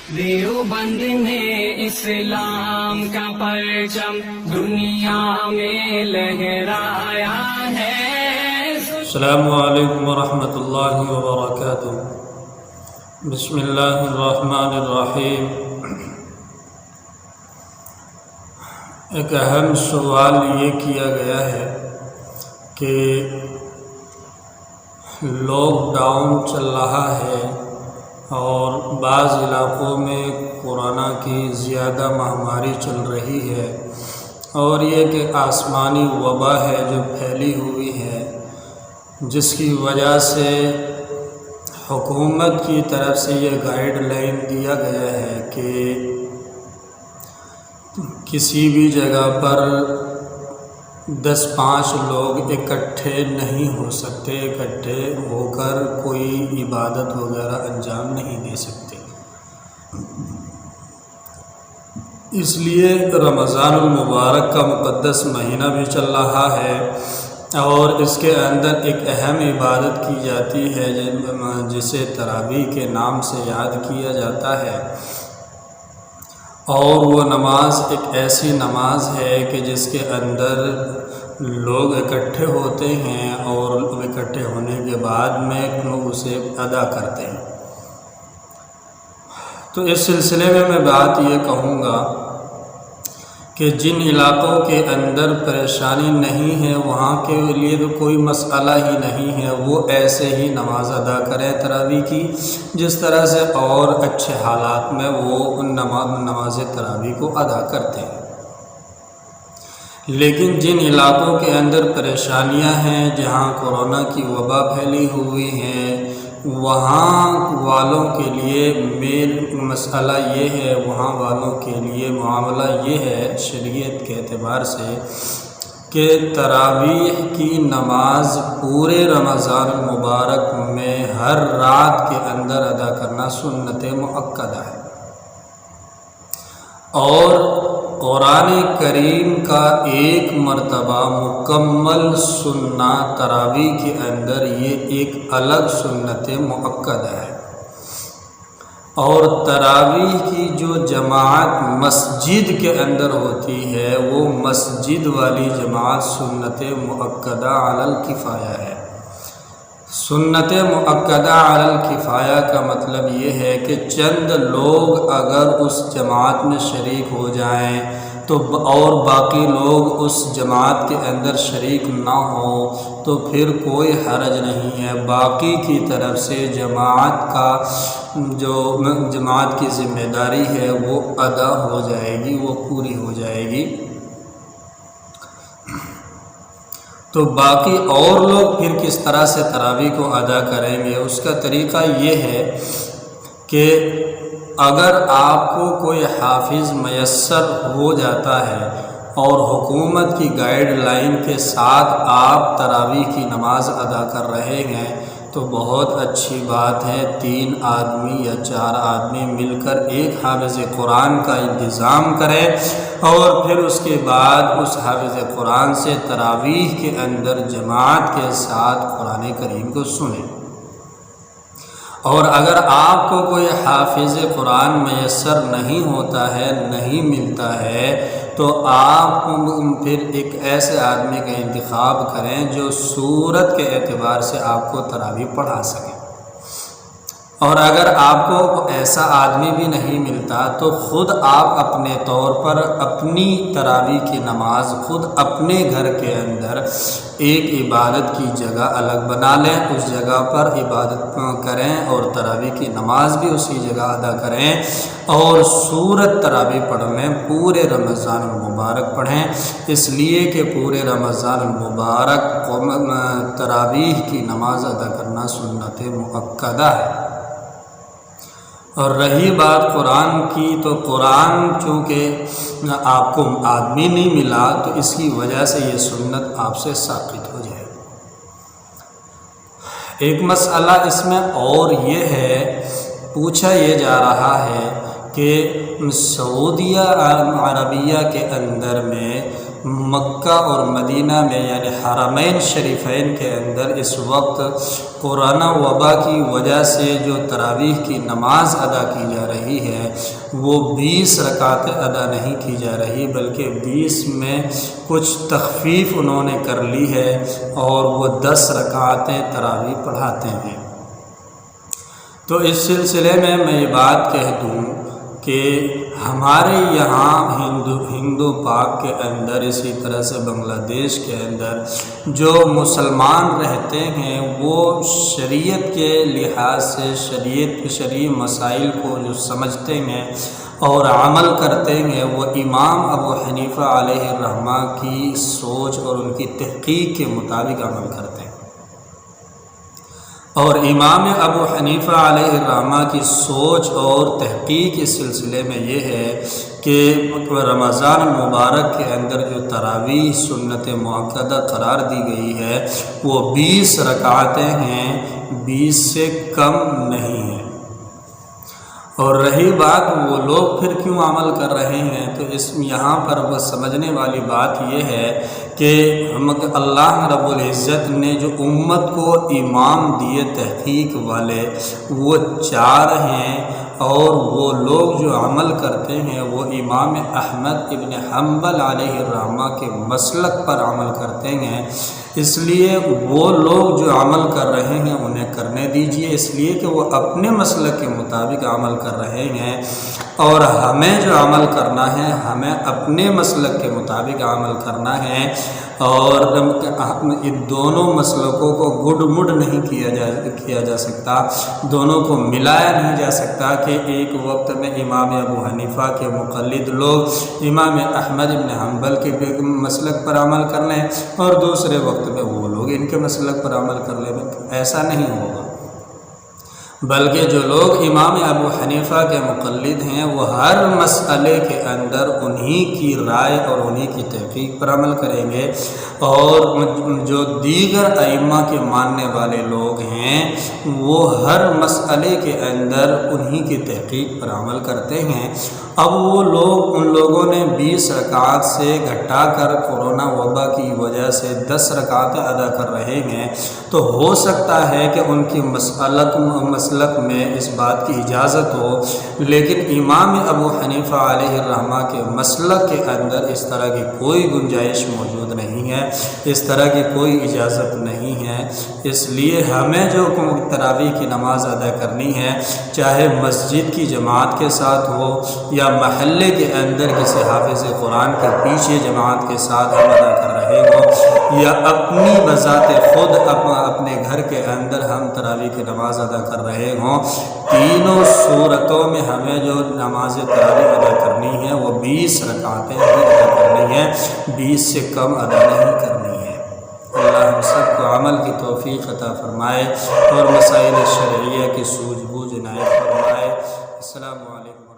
دیوبند نے اسلام کا پرچم دنیا میں لہرایا ہے۔ السلام علیکم ورحمۃ اللہ وبرکاتہ۔ بسم اللہ الرحمن الرحیم۔ ایک اہم سوال یہ کیا گیا ہے کہ لاک ڈاؤن چل رہا ہے اور بعض علاقوں میں کورونا کی زیادہ مہاماری چل رہی ہے، اور یہ کہ آسمانی وبا ہے جو پھیلی ہوئی ہے، جس کی وجہ سے حکومت کی طرف سے یہ گائیڈ لائن دیا گیا ہے کہ کسی بھی جگہ پر 10-5 لوگ اکٹھے نہیں ہو سکتے، اکٹھے ہو کر کوئی عبادت وغیرہ انجام نہیں دے سکتے۔ اس لیے رمضان المبارک کا مقدس مہینہ بھی چل رہا ہے، اور اس کے اندر ایک اہم عبادت کی جاتی ہے جسے تراویح کے نام سے یاد کیا جاتا ہے، اور وہ نماز ایک ایسی نماز ہے کہ جس کے اندر لوگ اکٹھے ہوتے ہیں اور اکٹھے ہونے کے بعد میں لوگ اسے ادا کرتے ہیں۔ تو اس سلسلے میں میں بات یہ کہوں گا کہ جن علاقوں کے اندر پریشانی نہیں ہے وہاں کے لیے تو کوئی مسئلہ ہی نہیں ہے، وہ ایسے ہی نماز ادا کریں تراویح کی، جس طرح سے اور اچھے حالات میں وہ نماز تراویح کو ادا کرتے ہیں۔ لیکن جن علاقوں کے اندر پریشانیاں ہیں، جہاں کورونا کی وبا پھیلی ہوئی ہے، وہاں والوں کے لیے مین مسئلہ یہ ہے، وہاں والوں کے لیے معاملہ یہ ہے شریعت کے اعتبار سے کہ تراویح کی نماز پورے رمضان المبارک میں ہر رات کے اندر ادا کرنا سنت مؤکدہ ہے، اور قرآن کریم کا ایک مرتبہ مکمل سننا تراویح کے اندر یہ ایک الگ سنت مؤکدہ ہے، اور تراویح کی جو جماعت مسجد کے اندر ہوتی ہے وہ مسجد والی جماعت سنت مؤکدہ علی الکفایہ ہے۔ سنت مؤکدہ علی الکفایہ کا مطلب یہ ہے کہ چند لوگ اگر اس جماعت میں شریک ہو جائیں تو اور باقی لوگ اس جماعت کے اندر شریک نہ ہوں تو پھر کوئی حرج نہیں ہے، باقی کی طرف سے جماعت کی ذمہ داری ہے وہ ادا ہو جائے گی، وہ پوری ہو جائے گی۔ تو باقی اور لوگ پھر کس طرح سے تراویح کو ادا کریں گے، اس کا طریقہ یہ ہے کہ اگر آپ کو کوئی حافظ میسر ہو جاتا ہے اور حکومت کی گائیڈ لائن کے ساتھ آپ تراویح کی نماز ادا کر رہے ہیں تو بہت اچھی بات ہے، 3 آدمی یا 4 آدمی مل کر ایک حافظ قرآن کا انتظام کریں، اور پھر اس کے بعد اس حافظ قرآن سے تراویح کے اندر جماعت کے ساتھ قرآن کریم کو سنیں۔ اور اگر آپ کو کوئی حافظ قرآن میسر نہیں ہوتا ہے، نہیں ملتا ہے، تو آپ پھر ایک ایسے آدمی کا انتخاب کریں جو سورت کے اعتبار سے آپ کو تراویح پڑھا سکے، اور اگر آپ کو ایسا آدمی بھی نہیں ملتا تو خود آپ اپنے طور پر اپنی تراویح کی نماز خود اپنے گھر کے اندر ایک عبادت کی جگہ الگ بنا لیں، اس جگہ پر عبادت کریں اور تراویح کی نماز بھی اسی جگہ ادا کریں، اور سورت تراویح پڑھ لیں، پورے رمضان المبارک پڑھیں، اس لیے کہ پورے رمضان المبارک تراویح کی نماز ادا کرنا سنت مؤکدہ ہے۔ اور رہی بات قرآن کی، تو قرآن چونکہ آپ کو آدمی نہیں ملا تو اس کی وجہ سے یہ سنت آپ سے ساقط ہو جائے۔ ایک مسئلہ اس میں اور یہ ہے، پوچھا یہ جا رہا ہے کہ سعودیہ عربیہ کے اندر میں مکہ اور مدینہ میں یعنی حرمین شریفین کے اندر اس وقت کورونا وبا کی وجہ سے جو تراویح کی نماز ادا کی جا رہی ہے وہ 20 رکعتیں ادا نہیں کی جا رہی، بلکہ 20 میں کچھ تخفیف انہوں نے کر لی ہے اور وہ 10 رکعتیں تراویح پڑھاتے ہیں۔ تو اس سلسلے میں یہ بات کہہ دوں کہ ہمارے یہاں ہندو پاک کے اندر، اسی طرح سے بنگلہ دیش کے اندر جو مسلمان رہتے ہیں وہ شریعت کے لحاظ سے شرعی مسائل کو جو سمجھتے ہیں اور عمل کرتے ہیں وہ امام ابو حنیفہ علیہ الرحمہ کی سوچ اور ان کی تحقیق کے مطابق عمل کرتے ہیں۔ اور امام ابو حنیفہ علیہ الرحمہ کی سوچ اور تحقیق اس سلسلے میں یہ ہے کہ رمضان المبارک کے اندر جو تراویح سنت مؤکدہ قرار دی گئی ہے وہ 20 رکعتیں ہیں، 20 سے کم نہیں ہیں۔ اور رہی بات وہ لوگ پھر کیوں عمل کر رہے ہیں، تو یہاں پر وہ سمجھنے والی بات یہ ہے کہ اللہ رب العزت نے جو امت کو امام دیے تحقیق والے وہ 4 ہیں، اور وہ لوگ جو عمل کرتے ہیں وہ امام احمد ابن حنبل علیہ الرحمہ کے مسلک پر عمل کرتے ہیں۔ اس لیے وہ لوگ جو عمل کر رہے ہیں انہیں کرنے دیجیے، اس لیے کہ وہ اپنے مسلک کے مطابق عمل کر رہے ہیں، اور ہمیں جو عمل کرنا ہے ہمیں اپنے مسلک کے مطابق عمل کرنا ہے، اور ان دونوں مسلکوں کو گڈ مڈ نہیں کیا جا سکتا، دونوں کو ملایا نہیں جا سکتا کہ ایک وقت میں امام ابو حنیفہ کے مقلد لوگ امام احمد بن حنبل کے مسلک پر عمل کر لیں اور دوسرے وقت میں وہ لوگ ان کے مسلک پر عمل کر لیں۔ ایسا نہیں ہوگا، بلکہ جو لوگ امام ابو حنیفہ کے مقلد ہیں وہ ہر مسئلے کے اندر انہی کی رائے اور انہی کی تحقیق پر عمل کریں گے، اور جو دیگر ائمہ کے ماننے والے لوگ ہیں وہ ہر مسئلے کے اندر انہی کی تحقیق پر عمل کرتے ہیں۔ اب وہ لوگ ان لوگوں نے 20 رکعات سے گھٹا کر کورونا وبا کی وجہ سے 10 رکعتیں ادا کر رہے ہیں، تو ہو سکتا ہے کہ ان کی مسلک میں اس بات کی اجازت ہو، لیکن امام ابو حنیفہ علیہ الرحمہ کے مسلک کے اندر اس طرح کی کوئی گنجائش موجود نہیں ہے، اس طرح کی کوئی اجازت نہیں ہے۔ اس لیے ہمیں جو تراویح کی نماز ادا کرنی ہے، چاہے مسجد کی جماعت کے ساتھ ہو یا محلے کے اندر کسی حافظ قرآن کے پیچھے جماعت کے ساتھ ہم ادا کر رہے ہوں، یا اپنی بذات خود اپنے گھر کے اندر ہم تراویح کی نماز ادا کر رہے ہوں، تینوں صورتوں میں ہمیں جو نماز تراویح ادا کرنی ہے وہ 20 رکعتیں ادا کرنی ہے، 20 سے کم ادا نہیں کرنی ہے۔ اللہ ہم سب کو عمل کی توفیق عطا فرمائے اور مسائل شرعیہ کی سوجھ بوجھ عنایت فرمائے۔ السلام علیکم۔